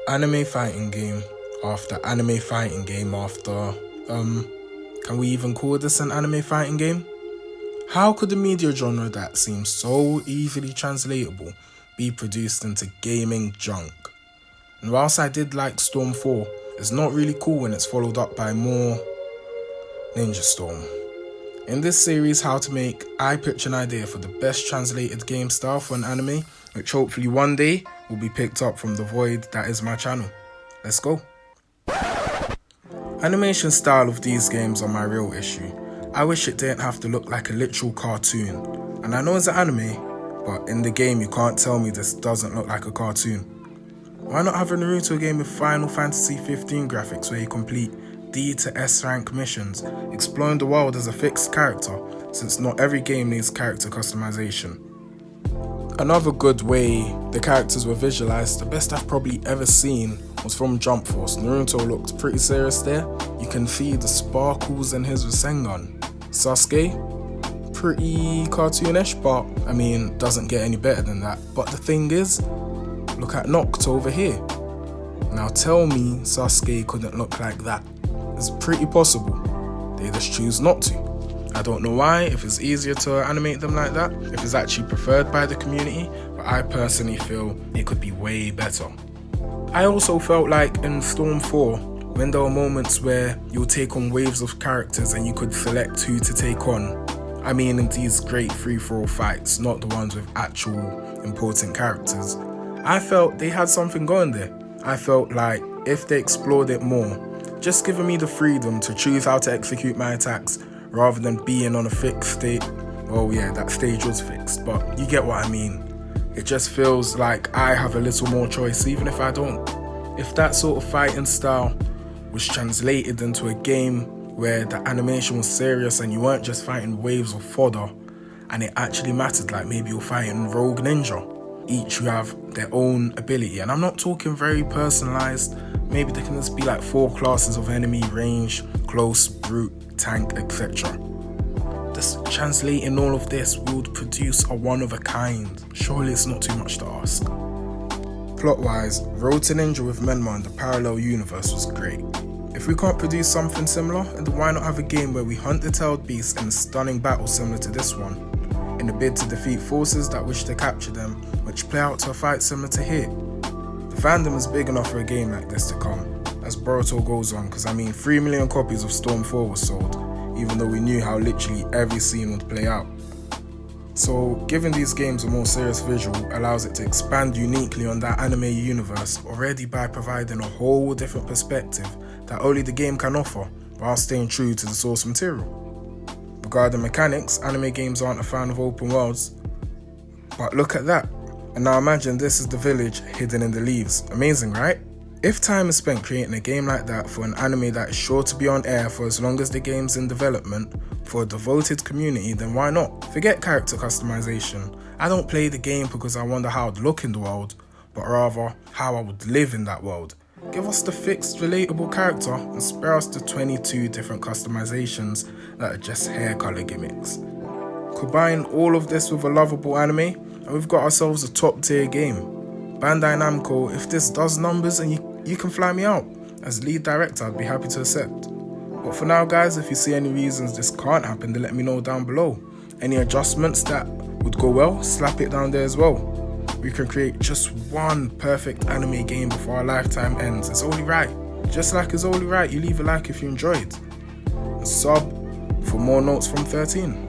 Anime fighting game after anime fighting game after, can we even call this an anime fighting game? How could a media genre that seems so easily translatable be produced into gaming junk? And whilst I did like Storm 4, it's not really cool when it's followed up by more Ninja Storm. In this series, How to Make, I pitch an idea for the best translated game style for an anime, which hopefully one day will be picked up from the void that is my channel. Let's go. Animation style of these games are my real issue. I wish it didn't have to look like a literal cartoon. And I know it's an anime, but in the game you can't tell me this doesn't look like a cartoon. Why not have a Naruto game with Final Fantasy 15 graphics where you complete D to S rank missions, exploring the world as a fixed character, since not every game needs character customization. Another good way the characters were visualized, the best I've probably ever seen, was from Jump Force. Naruto looked pretty serious there. You can see the sparkles in his Rasengan. Sasuke, pretty cartoonish, but I mean, doesn't get any better than that. But the thing is, look at Noct over here. Now tell me Sasuke couldn't look like that. It's pretty possible. They just choose not to. I don't know why, if it's easier to animate them like that, if it's actually preferred by the community, but I personally feel it could be way better. I also felt like in Storm 4, when there were moments where you'll take on waves of characters and you could select who to take on. I mean in these great free-for-all fights, not the ones with actual important characters. I felt they had something going there. I felt like if they explored it more, just giving me the freedom to choose how to execute my attacks rather than being on a fixed state. Well, yeah, that stage was fixed, but you get what I mean. It just feels like I have a little more choice, even if I don't. If that sort of fighting style was translated into a game where the animation was serious and you weren't just fighting waves of fodder, and it actually mattered, like maybe you're fighting Rogue Ninja, each who have their own ability, and I'm not talking very personalized. Maybe there can just be like 4 classes of enemy: range, close, brute, tank, etc. Just translating all of this would produce a one of a kind. Surely it's not too much to ask. Plot-wise, Road to Ninja with Menma in the parallel universe was great. If we can't produce something similar, then why not have a game where we hunt the tailed beast in a stunning battle similar to this one, in a bid to defeat forces that wish to capture them, which play out to a fight similar to here. The fandom is big enough for a game like this to come, as Boruto goes on, because I mean 3 million copies of Storm 4 was sold, even though we knew how literally every scene would play out. So giving these games a more serious visual allows it to expand uniquely on that anime universe already by providing a whole different perspective that only the game can offer, while staying true to the source material. Regarding mechanics, anime games aren't a fan of open worlds, but look at that. And now imagine this is the village hidden in the leaves. Amazing, right? If time is spent creating a game like that for an anime that is sure to be on air for as long as the game's in development, for a devoted community, then why not? Forget character customization. I don't play the game because I wonder how I'd look in the world, but rather how I would live in that world. Give us the fixed, relatable character and spare us the 22 different customizations that are just hair color gimmicks. Combine all of this with a lovable anime, and we've got ourselves a top tier game. Bandai Namco, if this does numbers and you can fly me out. As lead director, I'd be happy to accept. But for now guys, if you see any reasons this can't happen, then let me know down below. Any adjustments that would go well, slap it down there as well. We can create just one perfect anime game before our lifetime ends. It's only right. Just like it's only right you leave a like if you enjoyed. And sub for more notes from 13.